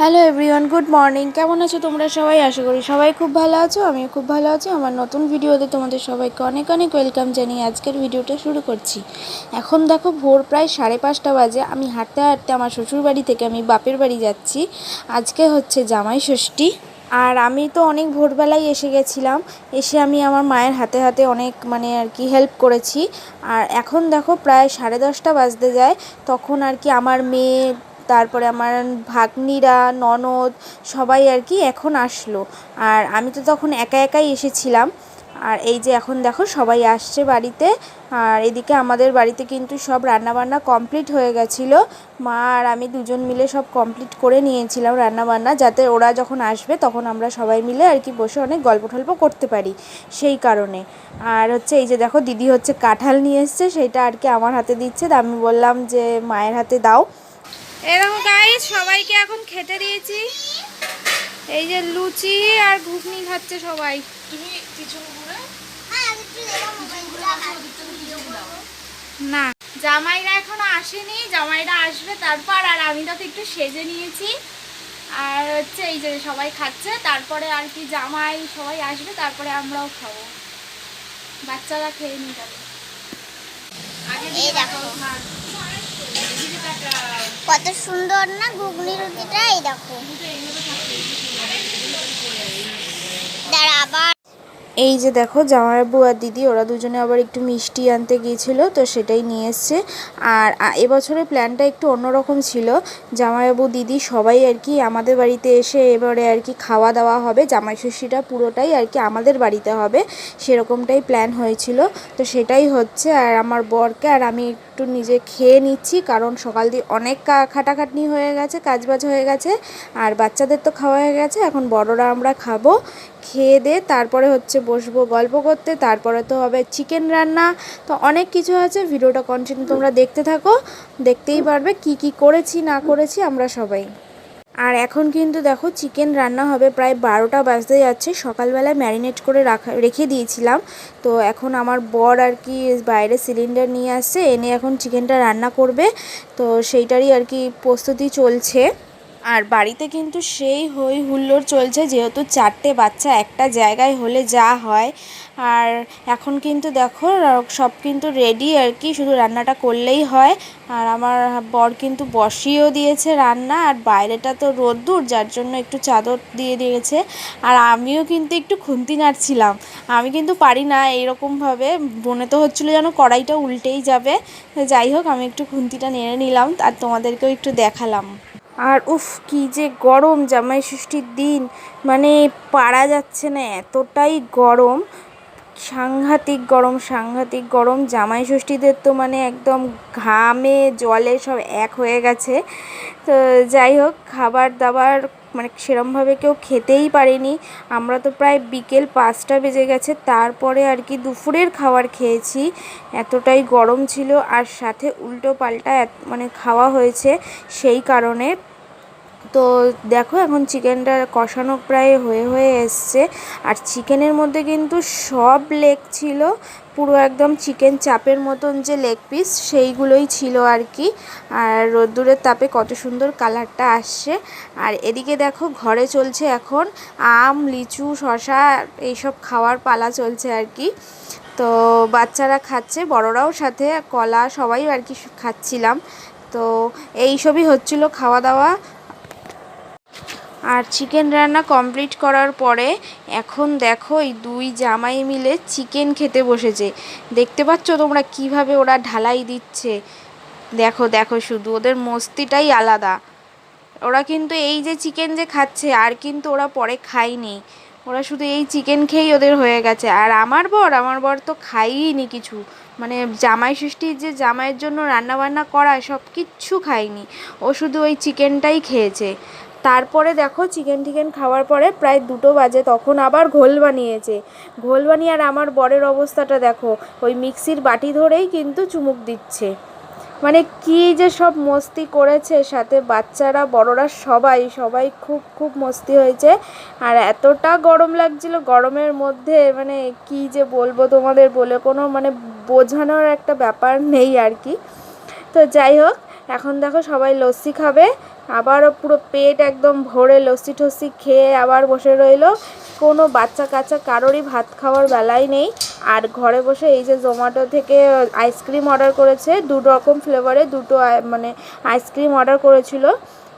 Hello everyone, good morning. কেমন আছো তোমরা সবাই? আশা করি সবাই খুব ভালো আছো। আমিও খুব ভালো আছি। আমার নতুন ভিডিওতে তোমাদের সবাইকে অনেক অনেক ওয়েলকাম জানিয়ে আজকের ভিডিওটা শুরু করছি। এখন দেখো ভোর প্রায় 5:30 বাজে। আমি হাঁটতে হাঁটতে আমার শ্বশুর বাড়ি থেকে আমি বাপের বাড়ি যাচ্ছি। আজকে হচ্ছে জামাই ষষ্ঠী। আর আমি তো অনেক ভোরবেলায় এসে গেছিলাম। এসে আমি আমার মায়ের হাতে হাতে অনেক আর কি হেল্প করেছি। আর এখন দেখো প্রায় 10:30 বাজতে যায়। তখন আর কি আমার মেয়ে, তারপরে আমার ভাগ্নিরা, ননদ সবাই আর কি এখন আসলো। আর আমি তো তখন একা একাই এসেছিলাম। আর এই যে এখন দেখো সবাই আসছে বাড়িতে। আর এদিকে আমাদের বাড়িতে কিন্তু সব রান্নাবান্না কমপ্লিট হয়ে গেছিলো। মা আর আমি দুজন মিলে সব কমপ্লিট করে নিয়েছিলাম রান্নাবান্না, যাতে ওরা যখন আসবে তখন আমরা সবাই মিলে আর কি বসে অনেক গল্প টল্প করতে পারি, সেই কারণে। আর হচ্ছে এই যে দেখো দিদি হচ্ছে কাঁঠাল নিয়ে এসছে, সেইটা আর কি আমার হাতে দিচ্ছে। আমি বললাম যে মায়ের হাতে দাও। এরকম গাইস সবাইকে এখন খেতে দিয়েছি। এই যে লুচি আর ঘুগনি খাচ্ছে সবাই। তুমি না, জামাইরা এখনো আসেনি, জামাইরা আসবে তারপর। আর আমি তো একটু সেজে নিয়েছি। আর হচ্ছে এই যে সবাই খাচ্ছে, তারপরে আর কি জামাই সবাই আসবে, তারপরে আমরাও খাবো। বাচ্চারা খেয়ে নিয়ে যাবে। কত সুন্দর না ঘুগনি রুটিটা, এই দেখো। আবার এই যে দেখো জামাইবাবু আর দিদি ওরা দুজনে আবার একটু মিষ্টি আনতে গিয়েছিল, তো সেটাই নিয়ে এসছে। আর এবছরের প্ল্যানটা একটু অন্যরকম ছিল। জামাইবাবু দিদি সবাই আর কি আমাদের বাড়িতে এসে এবারে আর কি খাওয়া দাওয়া হবে। জামাই ষষ্ঠীটা পুরোটাই আর কি আমাদের বাড়িতে হবে, সেরকমটাই প্ল্যান হয়েছিল। তো সেটাই হচ্ছে। আর আমার বরকে আর আমি একটু নিজে খেয়ে নিচ্ছি, কারণ সকাল দিয়ে অনেক খাটাখাটনি হয়ে গেছে, কাজবাজ হয়ে গেছে। আর বাচ্চাদের তো খাওয়া হয়ে গেছে, এখন বড়রা আমরা খাবো। খেয়ে দিয়ে তারপরে হচ্ছে বসবো গল্প করতে। তারপরে তো হবে চিকেন রান্না। তো অনেক কিছু আছে, ভিডিওটা কন্টিনিউ তোমরা দেখতে থাকো, দেখতেই পারবে কি কি করেছি না করেছি আমরা সবাই। আর এখন কিন্তু দেখো চিকেন রান্না হবে, প্রায় 12টা বাজতে যাচ্ছে। সকালবেলায় ম্যারিনেট করে রেখে দিয়েছিলাম। তো এখন আমার বর আর কি বাইরে সিলিন্ডার নিয়ে আসছে, এনে এখন চিকেনটা রান্না করবে। তো সেইটারই আর কি প্রস্তুতি চলছে। আর বাড়িতে কিন্তু সেই হই হুল্লোড় চলছে, যেহেতু 4টে বাচ্চা একটা জায়গায় হলে যা হয়। আর এখন কিন্তু দেখো সব কিন্তু রেডি আর কি, শুধু রান্নাটা করলেই হয়। আর আমার বর কিন্তু বসিয়েও দিয়েছে রান্না। আর বাইরেটা তো রোদ্দুর, যার জন্য একটু চাদর দিয়ে দিয়েছে। আর আমিও কিন্তু একটু খুন্তি নাড়ছিলাম। আমি কিন্তু পারি না এইরকমভাবে, মনে তো হচ্ছিলো যেন কড়াইটা উল্টেই যাবে। যাই হোক, আমি একটু খুন্তিটা নেড়ে নিলাম আর তোমাদেরকেও একটু দেখালাম। আর উফ, কি যে গরম জামাই ষষ্ঠীর দিন, পারা যাচ্ছে না, এতটাই গরম। সাংঘাতিক গরম, সাংঘাতিক গরম। জামাই ষষ্ঠীদের তো একদম ঘামে জলে সব এক হয়ে গেছে। তো যাই হোক, খাবার দাবার সেরমভাবে কেউ খেতেই পারেনি। আমরা তো প্রায় বিকেল 5টা বেজে গেছে, তারপরে আর কি দুপুরের খাবার খেয়েছি। এতটাই গরম ছিল, আর সাথে উল্টো পাল্টা খাওয়া হয়েছে, সেই কারণে। তো দেখো এখন চিকেনটা কষানো প্রায় হয়ে হয়ে এসছে। আর চিকেনের মধ্যে কিন্তু সব লেগ ছিল, পুরো একদম চিকেন চাপের মতন যে লেগ পিস, সেইগুলোই ছিল আর কি। আর রোদ্দুরের তাপে কত সুন্দর কালারটা আসছে। আর এদিকে দেখো ঘরে চলছে এখন আম, লিচু, শশা এইসব খাওয়ার পালা চলছে আর কি। তো বাচ্চারা খাচ্ছে, বড়রাও সাথে, কলা সবাই আর কি খাচ্ছিলাম। তো এইসবই হচ্ছিল খাওয়া দাওয়া। আর চিকেন রান্না কমপ্লিট করার পরে এখন দেখো এই দুই জামাই মিলে চিকেন খেতে বসেছে। দেখতে পাচ্ছ তোমরা কিভাবে ওরা ঢালাই দিচ্ছে? দেখো দেখো, শুধু ওদের মস্তিটাই আলাদা। ওরা কিন্তু এই যে চিকেন যে খাচ্ছে, আর কিন্তু ওরা পরে খায়নি। ওরা শুধু এই চিকেন খেয়েই ওদের হয়ে গেছে। আর আমার বর তো খাইনি কিছু, জামাই ষষ্ঠীর যে জামাইয়ের জন্য রান্নাবান্না করা সব কিচ্ছু খায়নি। ও শুধু ওই চিকেনটাই খেয়েছে। তারপরে দেখো চিকেন টিকেন খাওয়ার পরে প্রায় 2টো বাজে, তখন আবার ঘোল বানিয়েছে। ঘোল বানিয়ে আর আমার বরের অবস্থাটা দেখো, ওই মিক্সির বাটি ধরেই কিন্তু চুমুক দিচ্ছে। কি যে সব মস্তি করেছে, সাথে বাচ্চারা বড়রা সবাই সবাই খুব খুব মস্তি হয়েছে। আর এতটা গরম লাগছিল, গরমের মধ্যে কি যে বলবো তোমাদের, বলে কোনো বোঝানোর একটা ব্যাপার নেই আর কি। তো যাই হোক, এখন দেখো সবাই লস্যি খাবে। আবারও পুরো পেট একদম ভরে লস্যি টস্যি খেয়ে আবার বসে রইলো। কোনো বাচ্চা কাচ্চা কারোরই ভাত খাওয়ার বেলাই নেই। আর ঘরে বসে এই যে জোম্যাটো থেকে আইসক্রিম অর্ডার করেছে, 2 রকম ফ্লেভারে 2টো মানে আইসক্রিম অর্ডার করেছিল।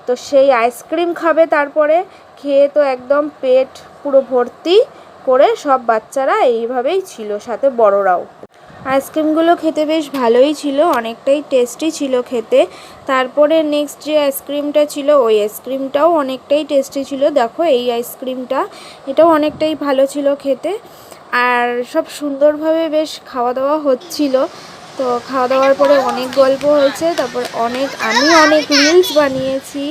তো সেই আইসক্রিম খাবে, তারপরে খেয়ে তো একদম পেট পুরো ভর্তি করে সব বাচ্চারা এইভাবেই ছিল, সাথে বড়রাও। আইসক্রিমগুলো খেতে বেশ ভালোই ছিল, অনেকটাই টেস্টি ছিল খেতে। তারপরে নেক্সট যে আইসক্রিমটা ছিল ওই আইসক্রিমটাও অনেকটাই টেস্টি ছিল। দেখো এই আইসক্রিমটা, এটাও অনেকটাই ভালো ছিল খেতে। আর সব সুন্দরভাবে বেশ খাওয়া দাওয়া হচ্ছিল। তো খাওয়া দাওয়ার পরে অনেক গল্প হয়েছে, তারপর আমি অনেক রিলস বানিয়েছি।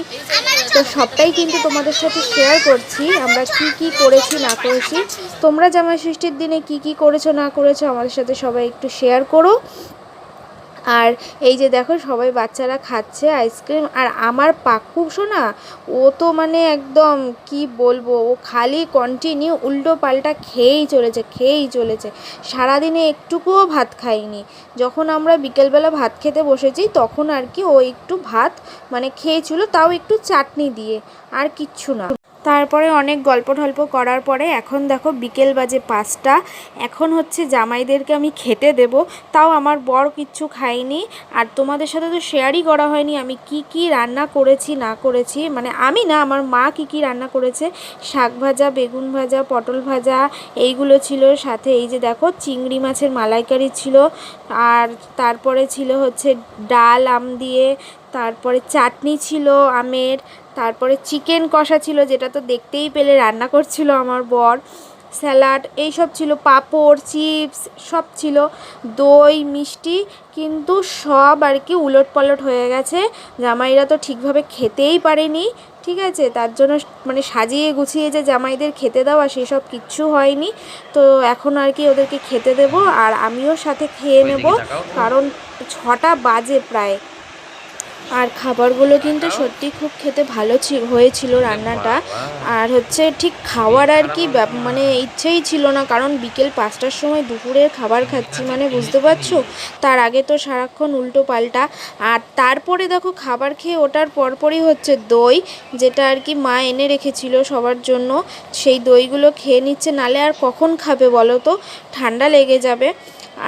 তো সবটাই কিন্তু তোমাদের সাথে শেয়ার করছি, আমরা কি করেছি না করেছি। তোমরা জামাই ষষ্ঠীর দিনে কি করেছো না করেছো আমাদের সাথে সবাই একটু শেয়ার করো। আর এই যে দেখো সবাই বাচ্চারা খাচ্ছে আইসক্রিম। আর আমার পাক্কু শোনা, ও তো মানে একদম কি বলবো, ও খালি কন্টিনিউ উল্টো পাল্টা খেয়েই চলেছে। সারাদিনে একটুকুও ভাত খায়নি। যখন আমরা বিকেলবেলা ভাত খেতে বসেছি তখন আর কি ও একটু ভাত মানে খেয়েছিল, তাও একটু চাটনি দিয়ে, আর কিচ্ছু না। তারপরে অনেক গল্প টল্প করার পরে এখন দেখো বিকেল বাজে 5টা। এখন হচ্ছে জামাইদেরকে আমি খেতে দেব, তাও আমার বর কিচ্ছু খায়নি। আর তোমাদের সাথে তো শেয়ারই করা হয়নি আমি কি রান্না করেছি না করেছি, মানে আমি না, আমার মা কি রান্না করেছে। শাক ভাজা, বেগুন ভাজা, পটল ভাজা এইগুলো ছিল, সাথে এই যে দেখো চিংড়ি মাছের মালাইকারি ছিল। আর তারপরে ছিল হচ্ছে ডাল আম দিয়ে, তারপরে চাটনি ছিল আমের, তারপরে চিকেন কষা ছিল, যেটা তো দেখতেই পেলে রান্না করছিল আমার বর, স্যালাড এইসব ছিল, পাঁপড়, চিপস সব ছিল, দই মিষ্টি। কিন্তু সব আর কি উলটপালট হয়ে গেছে, জামাইরা তো ঠিকভাবে খেতেই পারেনি। ঠিক আছে, তার জন্য মানে সাজিয়ে গুছিয়ে যে জামাইদের খেতে দেওয়া সেসব কিচ্ছু হয়নি। তো এখন আর কি ওদেরকে খেতে দেব, আর আমিও সাথে খেয়ে নেব, কারণ 6টা বাজে প্রায়। আর খাবারগুলো কিন্তু সত্যি খুব খেতে ভালো হয়েছিল রান্নাটা। আর হচ্ছে ঠিক খাওয়ার আর কি মানে ইচ্ছেই ছিল না, কারণ বিকেল 5টার সময় দুপুরের খাবার খাচ্ছি, মানে বুঝতে পারছো। তার আগে তো সারাক্ষণ উল্টো পাল্টা। আর তারপরে দেখো খাবার খেয়ে ওঠার পরপরই হচ্ছে দই, যেটা আর কি মা এনে রেখেছিল সবার জন্য, সেই দইগুলো খেয়ে নিচ্ছে। নালে আর কখন খাবে বলো তো, ঠান্ডা লেগে যাবে।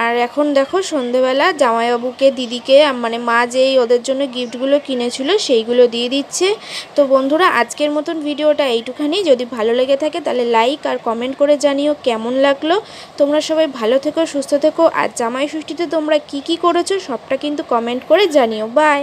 আর এখন দেখো সন্ধেবেলা জামাইবাবুকে দিদিকে মানে মা যেই ওদের জন্য গিফটগুলো কিনেছিল সেইগুলো দিয়ে দিচ্ছে। তো বন্ধুরা আজকের মতন ভিডিওটা এইটুখানি। যদি ভালো লেগে থাকে তাহলে লাইক আর কমেন্ট করে জানিও কেমন লাগলো। তোমরা সবাই ভালো থেকো, সুস্থ থেকো। আর জামাই ষষ্ঠীতে তোমরা কি করেছো সবটা কিন্তু কমেন্ট করে জানিও। বাই।